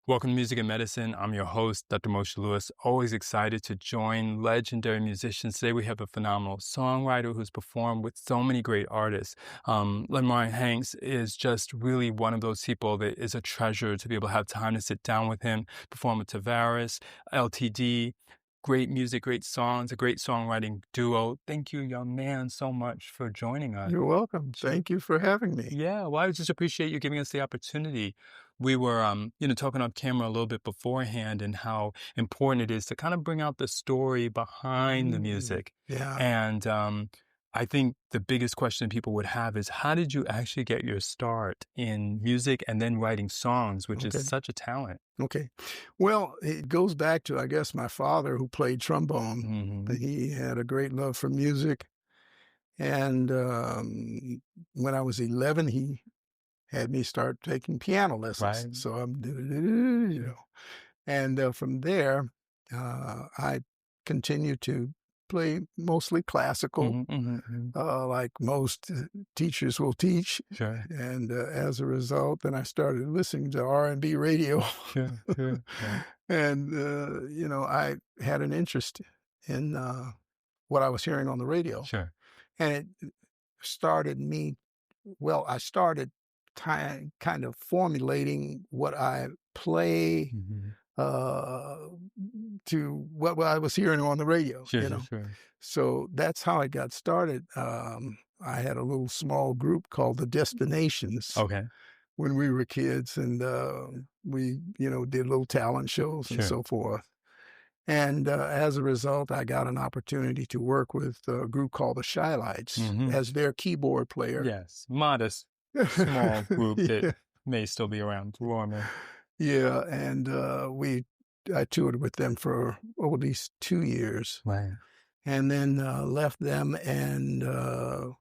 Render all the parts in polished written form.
Welcome to Music and Medicine. I'm your host, Dr. Moshe Lewis. Always excited to join legendary musicians. Today we have a phenomenal songwriter who's performed with so many great artists. Lemar Hanks is just really one of those people that is a treasure to be able to have time to sit down with him, perform with Tavares, L.T.D. Great music, great songs, a great songwriting duo. Thank you, young man, so much for joining us. You're welcome. Thank you for having me. Yeah, well, I just appreciate you giving us the opportunity. We were, talking on camera a little bit beforehand and how important it is to kind of bring out the story behind the music. Yeah. And I think the biggest question people would have is, how did you actually get your start in music and then writing songs, which is such a talent? Okay. Well, it goes back to, I guess, my father who played trombone. He had a great love for music. And when I was 11, he had me start taking piano lessons. Right. So I'm, and from there, I continued to play mostly classical, like most teachers will teach. Sure. And as a result, then I started listening to R&B radio. Sure. Yeah. And, I had an interest in what I was hearing on the radio. Sure. And it started me, I started kind of formulating what I play to what I was hearing on the radio, Sure. So that's how I got started. I had a little small group called the Destinations when we were kids, and we, did little talent shows and so forth. And as a result, I got an opportunity to work with a group called the Shylights as their keyboard player. Yes, modest, small group that may still be around. Yeah, and I toured with them for at least 2 years. Right. And then left them, and a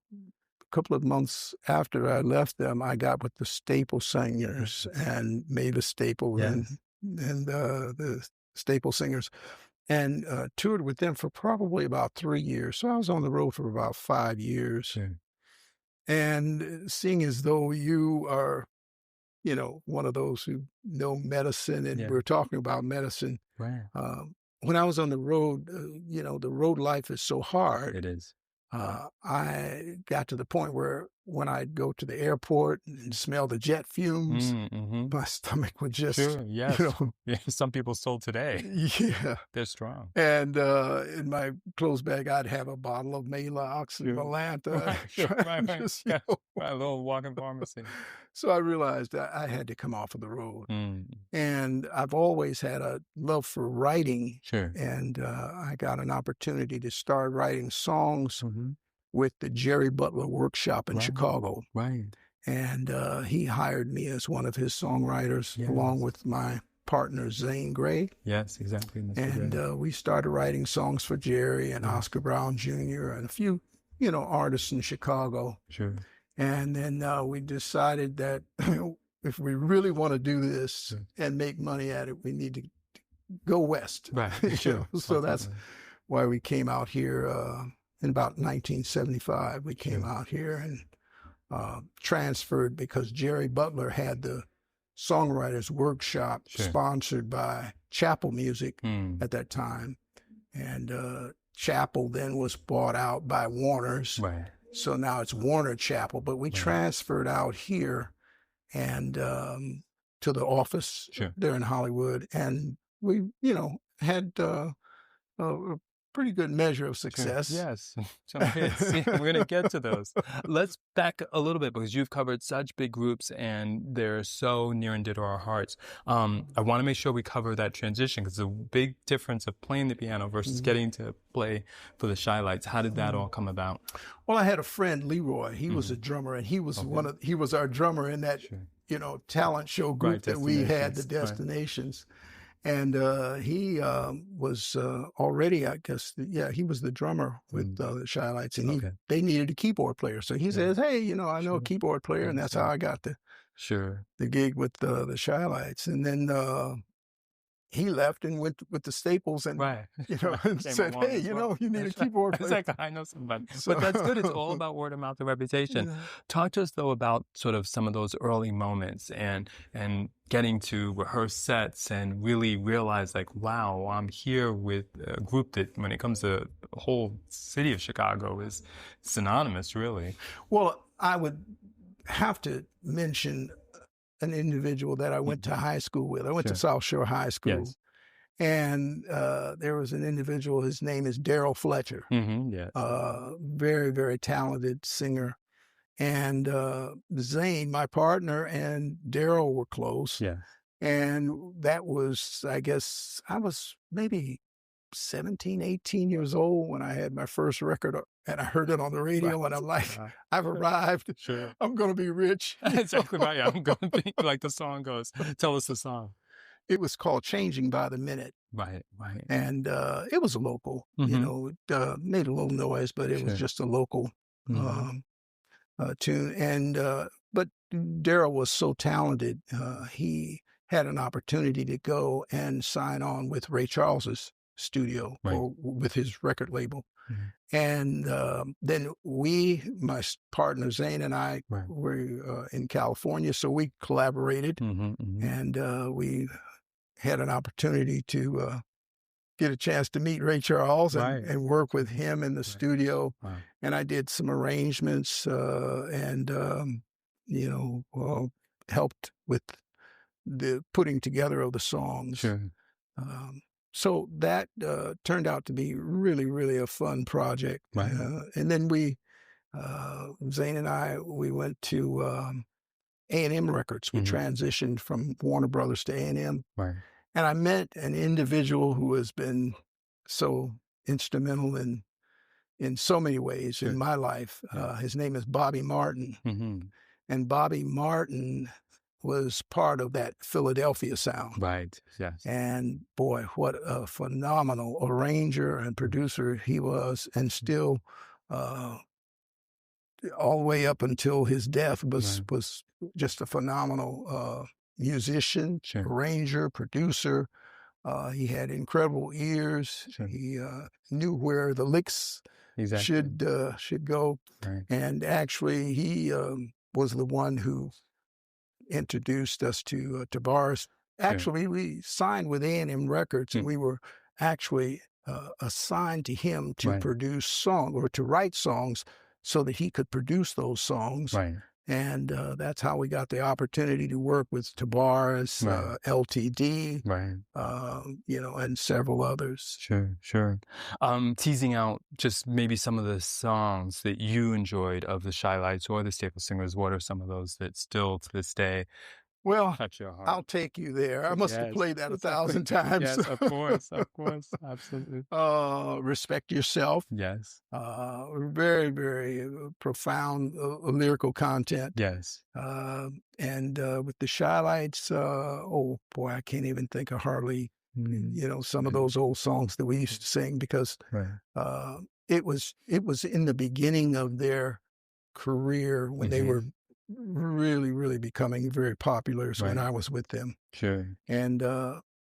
couple of months after I left them, I got with the Staple Singers and made a staple and the Staple Singers, and toured with them for probably about 3 years. So I was on the road for about 5 years. Sure. And seeing as though you are, one of those who know medicine, and we're talking about medicine. Right. When I was on the road, the road life is so hard. It is. I got to the point where when I'd go to the airport and smell the jet fumes, my stomach would just, Some people still today. Yeah. They're strong. And in my clothes bag, I'd have a bottle of Maalox and Melanta. Right, a little walking pharmacy. So I realized that I had to come off of the road. And I've always had a love for writing. Sure. And I got an opportunity to start writing songs with the Jerry Butler Workshop in Chicago. Right. And he hired me as one of his songwriters, along with my partner, Zane Grey. Yes, exactly. And we started writing songs for Jerry and Oscar Brown Jr. and a few, artists in Chicago. Sure. And then we decided that if we really want to do this and make money at it, we need to go west. Right. Sure. So that's why we came out here in about 1975. We came out here and transferred because Jerry Butler had the Songwriters Workshop sponsored by Chapel Music at that time. And Chapel then was bought out by Warner's. Right. So now it's Warner Chapel, but we transferred out here and to the office there in Hollywood. And we, had a pretty good measure of success. Yes. We're going to get to those. Let's back a little bit because you've covered such big groups and they're so near and dear to our hearts. I want to make sure we cover that transition because there's a big difference of playing the piano versus getting to play for the Shylights. How did that all come about? Well, I had a friend, Leroy. He was a drummer, and he was he was our drummer in that, talent show group that we had, the Destinations. And he was already, I guess, he was the drummer with the Shylights, and they needed a keyboard player. So he says, hey, I know a keyboard player, and that's how I got the gig with the Shylights. And then he left and went with the Staples and, Right. and Came said, along hey, as well. you need a That's right. keyboard player. Exactly. I know somebody. So, But that's good. It's all about word of mouth and reputation. yeah. Talk to us though about sort of some of those early moments and getting to rehearse sets and really realize like, wow, I'm here with a group that when it comes to the whole city of Chicago is synonymous, really. Well, I would have to mention an individual that I went to high school with. I went to South Shore High School. Yes. And there was an individual, his name is Daryl Fletcher. Yes. Very, very talented singer. And Zane, my partner, and Daryl were close. Yeah. And that was, I guess, I was maybe 17, 18 years old when I had my first record and I heard it on the radio. Right. And I'm like, I've arrived. Sure. I'm going to be rich. Exactly right. I'm going to be like the song goes. Tell us the song. It was called Changing by the Minute. Right. And it was a local, made a little noise, but it was just a local tune. And but Daryl was so talented. He had an opportunity to go and sign on with Ray Charles's studio or with his record label. And then my partner Zane and I were in California, so we collaborated and we had an opportunity to get a chance to meet Ray Charles and work with him in the studio. Wow. And I did some arrangements and helped with the putting together of the songs. Sure. So that turned out to be really, really a fun project. Right. And then Zane and I, we went to A&M Records. We transitioned from Warner Brothers to A&M. Right. And I met an individual who has been so instrumental in so many ways in my life. His name is Bobby Martin. And Bobby Martin was part of that Philadelphia sound. Right, yes. And boy, what a phenomenal arranger and producer he was, and still all the way up until his death was just a phenomenal musician, arranger, producer. He had incredible ears. He knew where the licks should go. Right. And actually, he was the one who introduced us to bars. Actually, we signed with A&M Records, and we were actually assigned to him to produce songs or to write songs so that he could produce those songs. Right. And that's how we got the opportunity to work with Tabaras, L.T.D, and several others. Sure. Teasing out just maybe some of the songs that you enjoyed of the Shy Lights or the Staple Singers. What are some of those that still to this day touch your heart? I'll take you there. I must have played that 1,000 times. Yes, of course, absolutely. Respect Yourself. Yes. Very, very profound lyrical content. Yes. And with the Shy Lights, oh boy, I can't even think of hardly, some of those old songs that we used to sing because it was in the beginning of their career when they were really, really becoming very popular when I was with them. Sure. And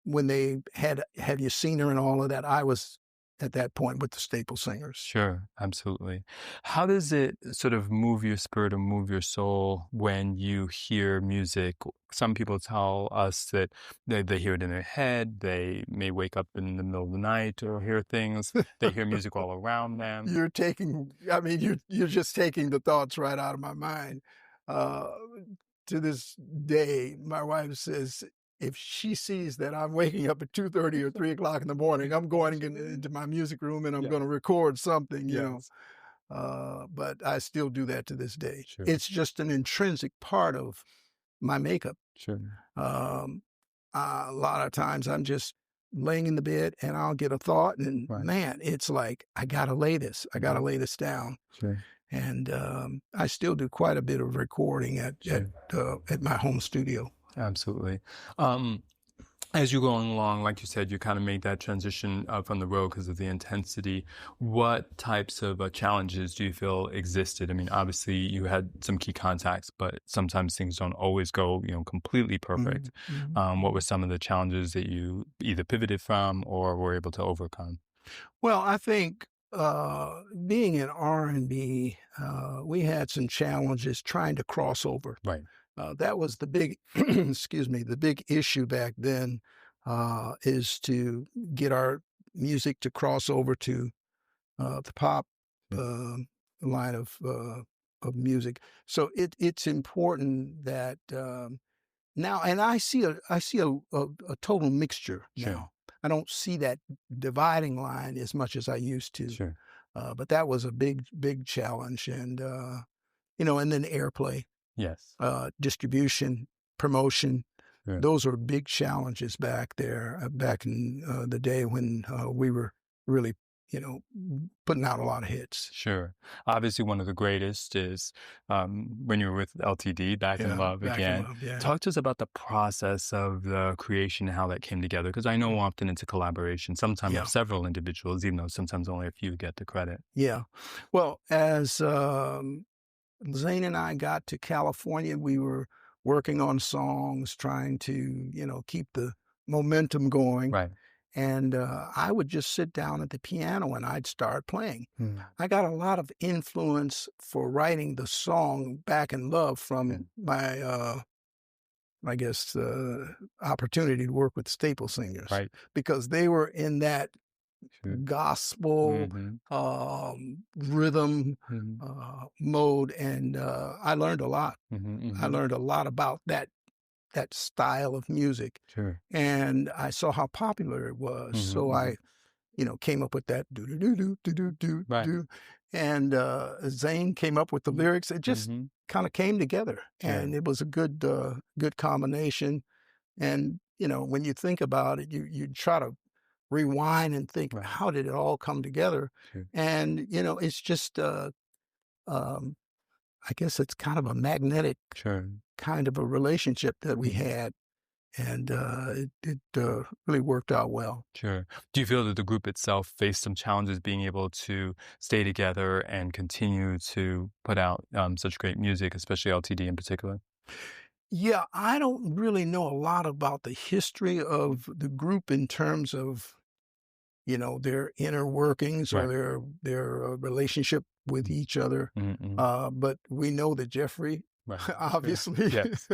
when they had Have You Seen Her and all of that, I was at that point with the Staple Singers. Sure, absolutely. How does it sort of move your spirit or move your soul when you hear music? Some people tell us that they hear it in their head. They may wake up in the middle of the night or hear things. They hear music all around them. You're just taking the thoughts right out of my mind. To this day, my wife says, if she sees that I'm waking up at 2:30 or 3 o'clock in the morning, I'm going into my music room and I'm going to record something, you know. But I still do that to this day. Sure. It's just an intrinsic part of my makeup. Sure. A lot of times I'm just laying in the bed and I'll get a thought and man, it's like, I got to lay this. I got to lay this down. Sure. And I still do quite a bit of recording at my home studio. Absolutely. As you're going along, like you said, you kind of made that transition from the road because of the intensity. What types of challenges do you feel existed? I mean, obviously you had some key contacts, but sometimes things don't always go, completely perfect. What were some of the challenges that you either pivoted from or were able to overcome? Well, I think being in R&B, we had some challenges trying to cross over. Right. That was the big, excuse me, the big issue back then, is to get our music to cross over to the pop Mm. line of music. So it's important that now, and I see a total mixture Sure. now. I don't see that dividing line as much as I used to. Sure. But that was a big challenge, and and then airplay, Yes. distribution, promotion. Sure. Those are big challenges back there, back in the day when we were really, putting out a lot of hits. Sure. Obviously, one of the greatest is when you were with L.T.D, Back in Yeah, Love back in again. love. Yeah, Talk to us about the process of the creation and how that came together. Because I know often it's a collaboration, sometimes yeah, of several individuals, even though sometimes only a few get the credit. yeah. Well, as Zane and I got to California, we were working on songs, trying to, keep the momentum going. Right. And I would just sit down at the piano and I'd start playing. I got a lot of influence for writing the song Back in Love from my, I guess, opportunity to work with Staple Singers, Right. because they were in that Sure. gospel rhythm mode, and I learned a lot. I learned a lot about that style of music, Sure. and I saw how popular it was. So I, came up with that do do do do do do Right. do, and Zane came up with the lyrics. It just kind of came together, and it was a good combination. And when you think about it, you try to rewind and think, Right. how did it all come together? Sure. And it's just I guess it's kind of a magnetic Sure. kind of a relationship that we had, and it really worked out well. Sure. Do you feel that the group itself faced some challenges being able to stay together and continue to put out such great music, especially L.T.D in particular? Yeah, I don't really know a lot about the history of the group in terms of, their inner workings or Right. their relationship with each other. But we know that Jeffrey Right. obviously Yes.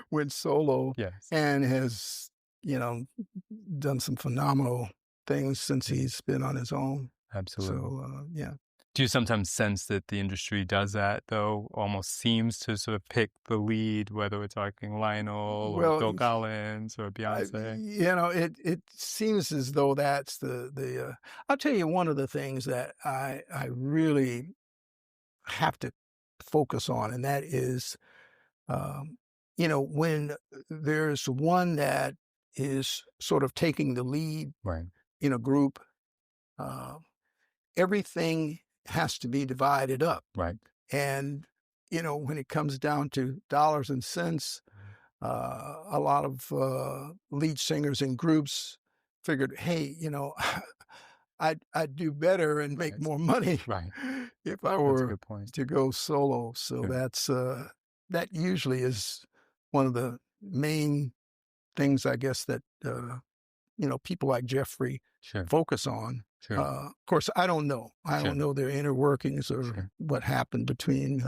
went solo Yes. and has, done some phenomenal things since he's been on his own. Absolutely. So, yeah. Do you sometimes sense that the industry does that, though, almost seems to sort of pick the lead, whether we're talking Lionel or Well, Phil Collins or I, Beyonce? it seems as though that's I'll tell you one of the things that I really have to focus on, and that is, when there's one that is sort of taking the lead Right. in a group, uh, everything has to be divided up. Right. And, when it comes down to dollars and cents, a lot of lead singers and groups figured, hey, I'd do better and make Right. more money Right. if I That's a were good point. to go solo. So Sure. that usually is one of the main things, I guess, that people like Jeffrey Sure. focus on. Sure. Of course, I don't know. I Sure. don't know their inner workings or Sure. what happened between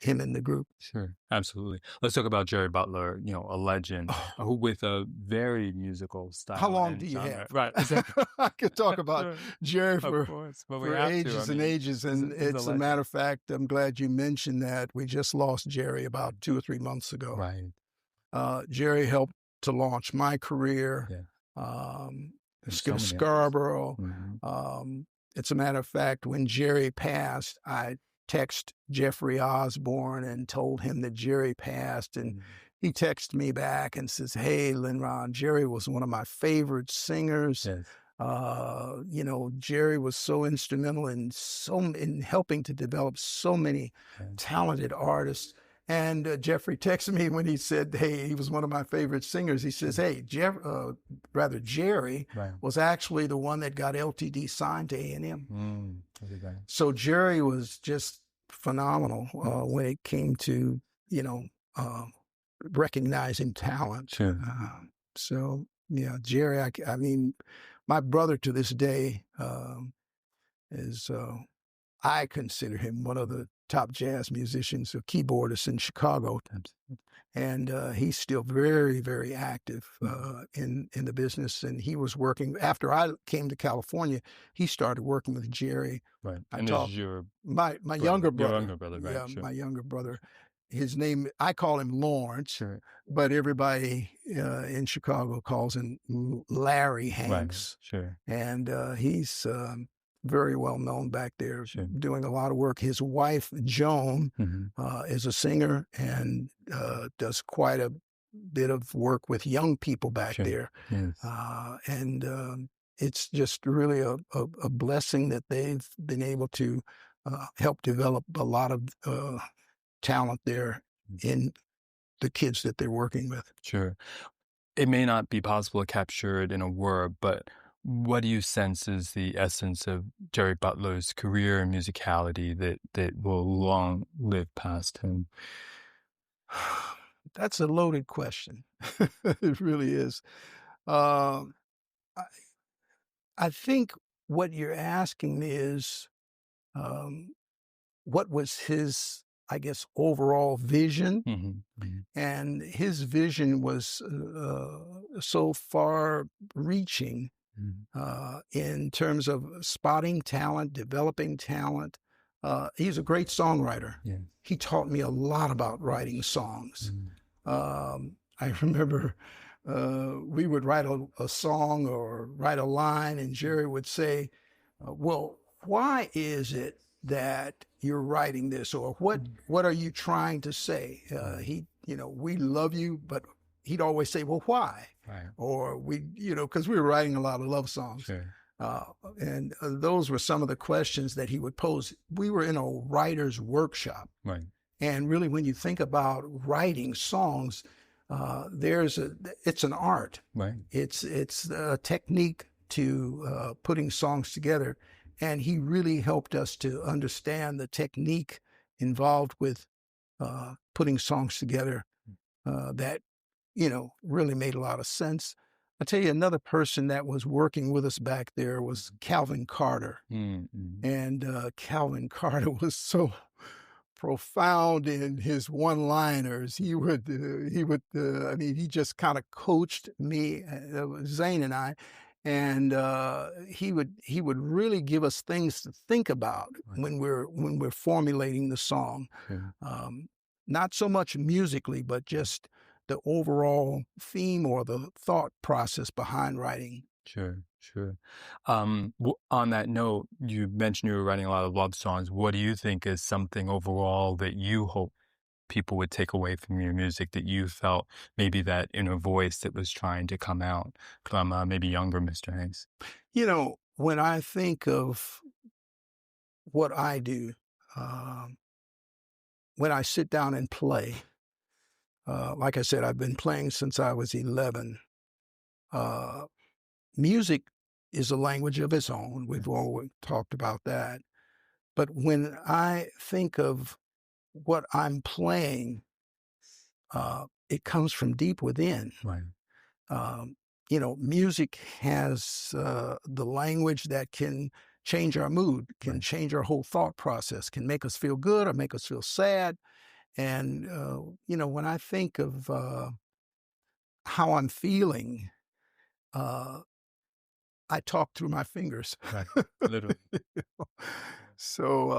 him and the group. Sure. Absolutely. Let's talk about Jerry Butler, a legend who with a very musical style. How long and do you genre. have? Right. Exactly. I could talk about Sure. Jerry Of for course. But we for have to. I ages and mean, ages, and he's a it's a legend. matter of fact, I'm glad you mentioned that. We just lost Jerry about 2 or 3 months ago. Right. Jerry helped to launch my career. Yeah. There's Skip so many others. Scarborough. Mhm. It's a matter of fact, when Jerry passed, I texted Jeffrey Osborne and told him that Jerry passed, and he texted me back and says, "Hey, Linron, Jerry was one of my favorite singers. Yes. Jerry was so instrumental in helping to develop so many talented artists." And Jeffrey texted me when he said, hey, he was one of my favorite singers. He says, hey, Jerry was actually the one that got L.T.D signed to A&M. So Jerry was just phenomenal when it came to, recognizing talent. Sure. So, yeah, Jerry, I mean, my brother to this day is, I consider him one of the top jazz musicians or keyboardists in Chicago. And he's still very, very active in the business. And he was working, after I came to California, he started working with Jerry. Right. And this is your my younger brother. Your younger brother, right? Yeah, sure. My younger brother. His name, I call him Lawrence, sure. but everybody in Chicago calls him Larry Hanks. Right. Sure. And he's very well known back there, sure. doing a lot of work. His wife, Joan, is a singer and does quite a bit of work with young people back sure. there. Yes. And it's just really a blessing that they've been able to help develop a lot of talent there in the kids that they're working with. Sure. It may not be possible to capture it in a word, but what do you sense is the essence of Jerry Butler's career and musicality that will long live past him? That's a loaded question. It really is. I think what you're asking me is, what was his, I guess, overall vision? And his vision was so far reaching in terms of spotting talent, developing talent. He's a great songwriter. Yeah. He taught me a lot about writing songs. I remember we would write a song or write a line, and Jerry would say, well, why is it that you're writing this, or what are you trying to say? We love you, but he'd always say, well, why? Right. Or because we were writing a lot of love songs. Sure. And those were some of the questions that he would pose. We were in a writer's workshop. Right. And really, when you think about writing songs, it's an art. Right. It's a technique to putting songs together. And he really helped us to understand the technique involved with putting songs together that, really made a lot of sense. I'll tell you, another person that was working with us back there was Calvin Carter. And Calvin Carter was so profound in his one-liners. He just kind of coached me, Zane and I, and he would really give us things to think about when we're formulating the song. Not so much musically, but just the overall theme or the thought process behind writing. Sure. On that note, you mentioned you were writing a lot of love songs. What do you think is something overall that you hope people would take away from your music, that you felt maybe that inner voice that was trying to come out from maybe younger Mr. Hanks? When I think of what I do, when I sit down and play, like I said, I've been playing since I was 11. Music is a language of its own. We've always talked about that. But when I think of what I'm playing, it comes from deep within. Right. Music has the language that can change our mood, can change our whole thought process, can make us feel good or make us feel sad. And, when I think of how I'm feeling, I talk through my fingers. Right. Literally. So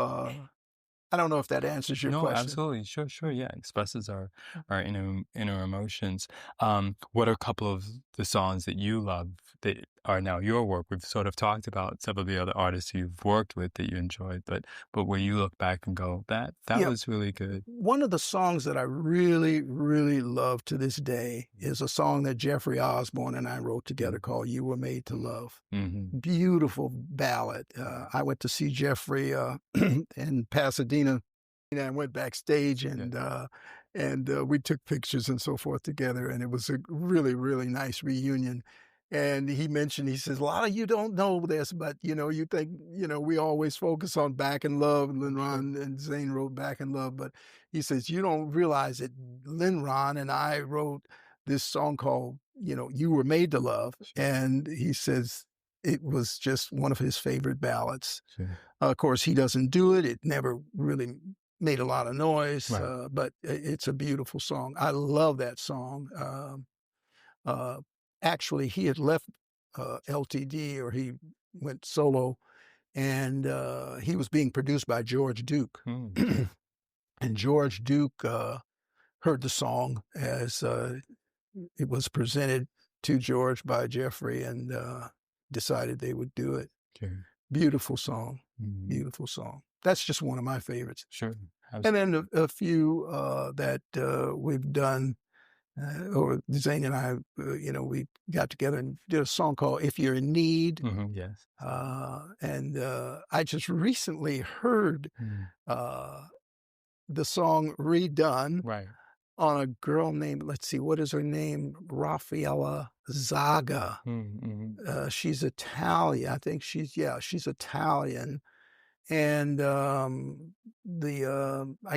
I don't know if that answers your question. No, absolutely. Sure. Yeah. Expresses our inner emotions. What are a couple of the songs that you love that are now your work? We've sort of talked about some of the other artists you've worked with that you enjoyed, but where you look back and go, that was really good. One of the songs that I really, really love to this day is a song that Jeffrey Osborne and I wrote together called "You Were Made to Love." Beautiful ballad. I went to see Jeffrey in Pasadena. I went backstage and and we took pictures and so forth together, and it was a really, really nice reunion. And he mentioned, he says, a lot of you don't know this, but, you think, we always focus on Back in Love, Lynn Ron and Zane wrote Back in Love, but he says, you don't realize that Lynn Ron and I wrote this song called, You Were Made to Love. And he says it was just one of his favorite ballads. Of course, he doesn't do it. It never really made a lot of noise, but it's a beautiful song. I love that song. Actually, he had left L.T.D, or he went solo, and he was being produced by George Duke. And George Duke heard the song as it was presented to George by Jeffrey, and decided they would do it. Beautiful song. Beautiful song. That's just one of my favorites. And then a few that we've done, or Zane and I, we got together and did a song called If You're in Need. Yes. And I just recently heard the song redone on a girl named, let's see, what is her name? Raffaella Zaga. She's Italian. I think she's Italian. And I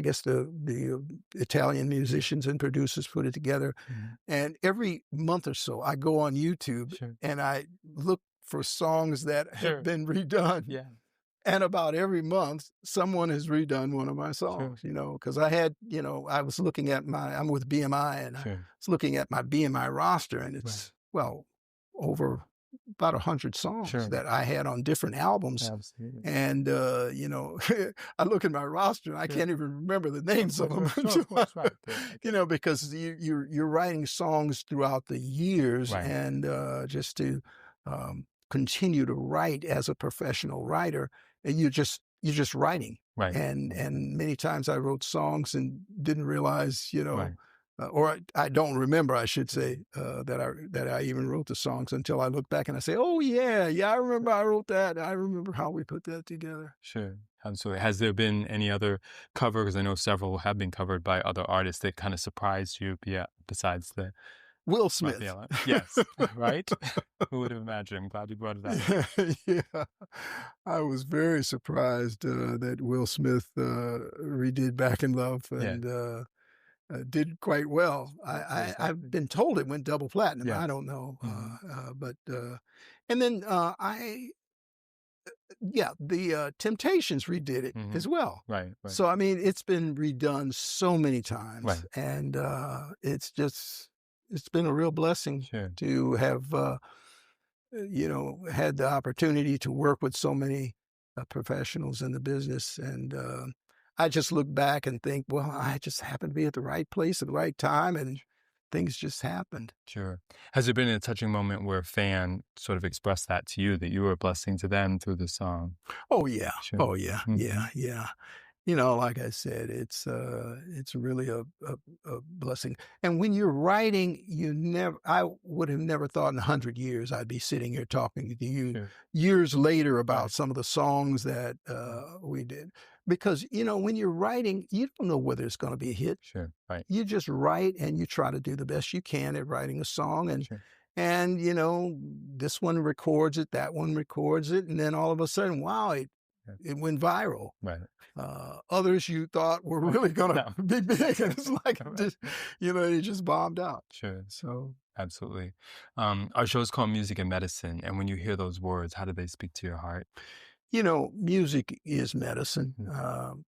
guess the Italian musicians and producers put it together. And every month or so, I go on YouTube and I look for songs that have been redone. And about every month, someone has redone one of my songs, because I had, I was looking at I'm with BMI, and I was looking at my BMI roster, and it's, over about 100 songs that I had on different albums. Absolutely. And, I look at my roster and I can't even remember the names of them. Because you're writing songs throughout the years, and just to continue to write as a professional writer, and you're just writing. And many times I wrote songs and didn't realize, or I don't remember, I should say, that I even wrote the songs until I look back and I say, oh, yeah, I remember I wrote that. I remember how we put that together. Absolutely. Has there been any other cover? Because I know several have been covered by other artists that kind of surprised you, besides the... Will Smith. Yes, right? Who would have imagined? I'm glad you brought it up. Yeah. I was very surprised that Will Smith redid Back in Love, and did quite well. I've been told it went double platinum. I don't know. But and then the Temptations redid it as well. So, I mean, it's been redone so many times, and it's been a real blessing to have, had the opportunity to work with so many professionals in the business. And I just look back and think, well, I just happened to be at the right place at the right time, and things just happened. Has there been a touching moment where a fan sort of expressed that to you, that you were a blessing to them through the song? Oh, yeah. Oh, yeah. Yeah. Like I said, it's really a blessing. And when you're writing, I would have never thought in 100 years I'd be sitting here talking to you years later about some of the songs that we did. Because, when you're writing, you don't know whether it's going to be a hit. You just write, and you try to do the best you can at writing a song. And this one records it, that one records it, and then all of a sudden, wow, it went viral. Others you thought were really going to be big, and it's like, they just bombed out. So absolutely. Our show is called Music and Medicine, and when you hear those words, how do they speak to your heart? Music is medicine,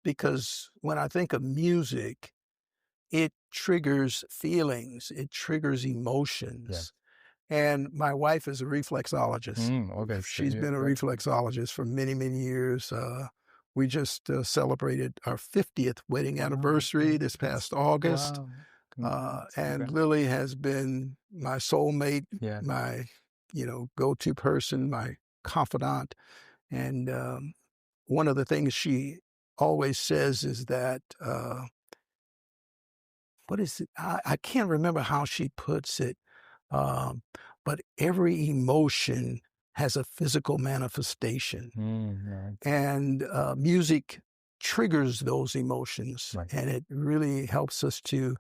because when I think of music, it triggers feelings, it triggers emotions. And my wife is a reflexologist. She's been a reflexologist for many, many years. We just celebrated our 50th wedding anniversary this past August. And Lily has been my soulmate, my, go-to person, my confidant. And one of the things she always says is that, what is it? I can't remember how she puts it. But every emotion has a physical manifestation. And music triggers those emotions, Right. and it really helps us to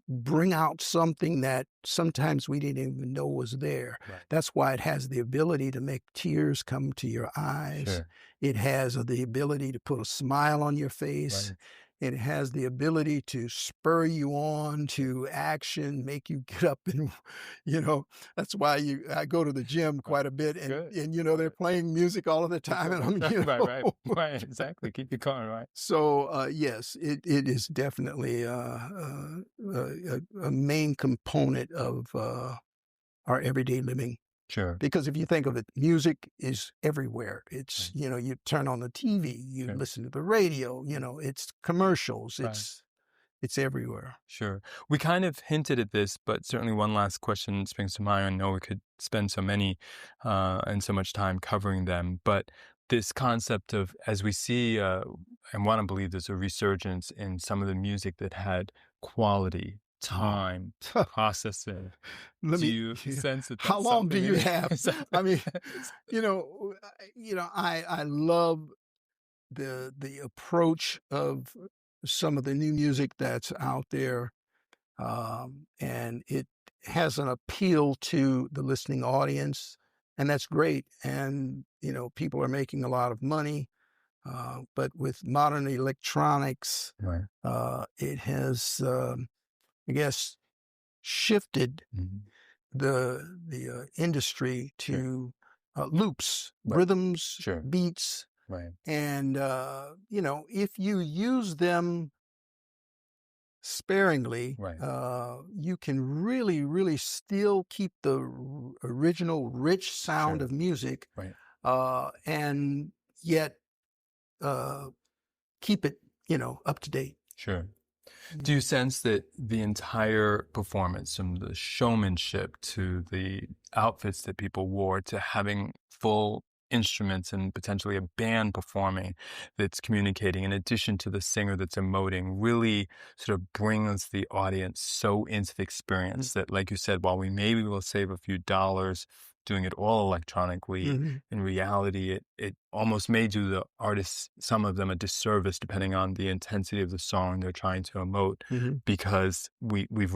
bring out something that sometimes we didn't even know was there. Right. That's why it has the ability to make tears come to your eyes. Sure. It has the ability to put a smile on your face. Right. It has the ability to spur you on to action, make you get up and, that's why I go to the gym quite a bit, Good. and they're playing music all of the time, and I'm, Right, exactly. Keep you going, right? So, yes, it is definitely a main component of our everyday living. Sure. Because if you think of it, music is everywhere. It's, Right. you turn on the TV, you Sure. listen to the radio, it's commercials, Right. it's everywhere. Sure. We kind of hinted at this, but certainly one last question springs to mind. I know we could spend so many and so much time covering them, but this concept of, as we see, and want to believe there's a resurgence in some of the music that had quality, time, processing. Let Do me. you sense that How that's long do something you that- have? Exactly. I mean, I love the approach of some of the new music that's out there, and it has an appeal to the listening audience, and that's great. And people are making a lot of money, but with modern electronics, Right. it has, I guess, shifted Mhm. the industry to loops, Right. rhythms, Sure. beats. Right. And, if you use them sparingly, Right. you can really, really still keep the original rich sound Sure. of music, Right. and yet keep it, up to date. Sure. Do you sense that the entire performance, from the showmanship to the outfits that people wore to having full instruments and potentially a band performing that's communicating, in addition to the singer that's emoting, really sort of brings the audience so into the experience that, like you said, while we maybe will save a few dollars doing it all electronically, Mhm. in reality, it almost may do the artists, some of them, a disservice depending on the intensity of the song they're trying to emote, Mhm. because we've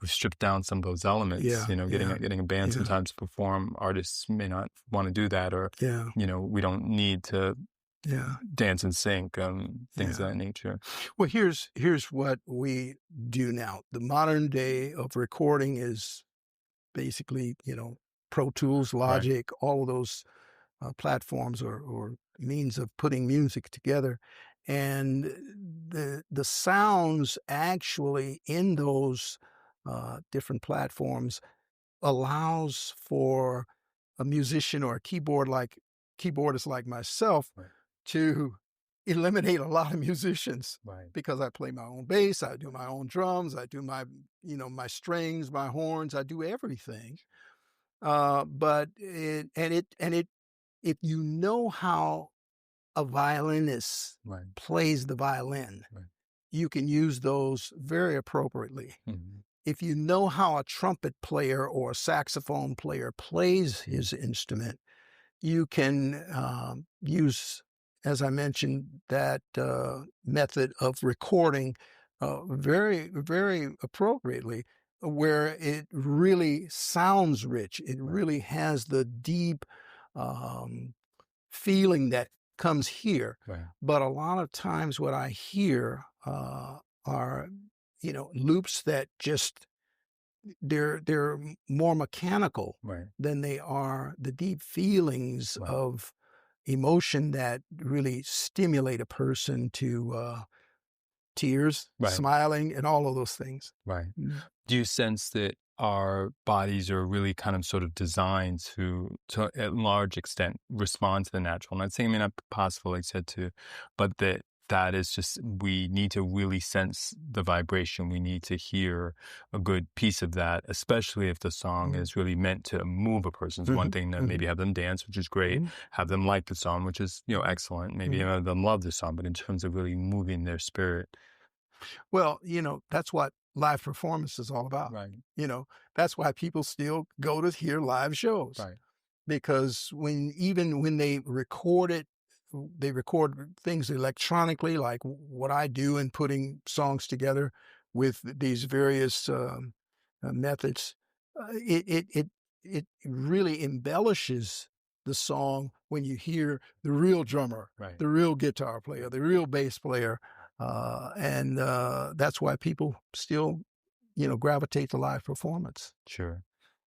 stripped down some of those elements. Yeah, Getting a band yeah. sometimes to perform, artists may not want to do that, or Yeah, we don't need to yeah. dance and sync, things Yeah. of that nature. Well, here's what we do now. The modern day of recording is basically, Pro Tools, Right. Logic, all of those platforms or means of putting music together, and the sounds actually in those different platforms allows for a musician or a keyboardist like myself Right. to eliminate a lot of musicians, Right. because I play my own bass, I do my own drums, I do my strings, my horns, I do everything. But if you know how a violinist Right. plays the violin, Right. you can use those very appropriately. Mhm. If you know how a trumpet player or a saxophone player plays his instrument, you can use, as I mentioned, that method of recording very, very appropriately, where it really sounds rich. It Right. really has the deep feeling that comes here. Right. But a lot of times what I hear are, loops that just they're more mechanical Right. than they are the deep feelings Right. of emotion that really stimulate a person to tears, Right. smiling, and all of those things. Right. Mm. Do you sense that our bodies are really kind of sort of designed to a large extent respond to the natural? I'm not saying it may not be possible, like I said, but that is just, we need to really sense the vibration. We need to hear a good piece of that, especially if the song is really meant to move a person. It's one thing to maybe have them dance, which is great, have them like the song, which is, excellent. Maybe have them love the song, but in terms of really moving their spirit. Well, that's what live performance is all about. Right. That's why people still go to hear live shows. Right. Because even when they record it they record things electronically, like what I do in putting songs together with these various methods. It really embellishes the song when you hear the real drummer, Right. the real guitar player, the real bass player, and that's why people still, gravitate to live performance. Sure.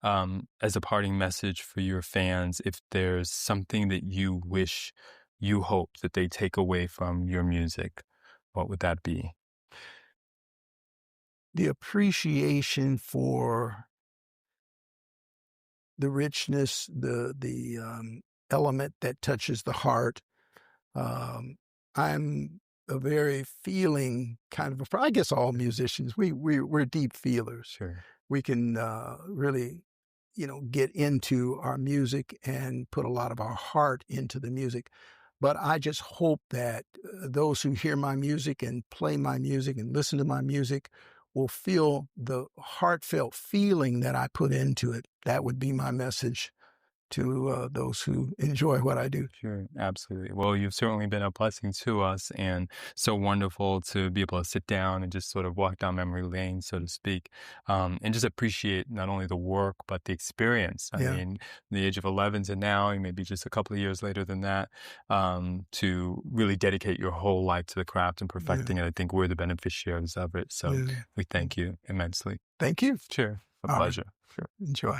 As a parting message for your fans, if there's something that you wish, you hope that they take away from your music, what would that be? The appreciation for the richness, the element that touches the heart. I'm a very feeling kind of I guess all musicians, we're deep feelers. Sure. We can really, get into our music and put a lot of our heart into the music. But I just hope that those who hear my music and play my music and listen to my music will feel the heartfelt feeling that I put into it. That would be my message to those who enjoy what I do. Sure, absolutely. Well, you've certainly been a blessing to us, and so wonderful to be able to sit down and just sort of walk down memory lane, so to speak, and just appreciate not only the work, but the experience. I mean, the age of 11 to now, maybe just a couple of years later than that, to really dedicate your whole life to the craft and perfecting it. I think we're the beneficiaries of it. So we thank you immensely. Thank you. Sure. A All right. pleasure. Sure. Enjoy.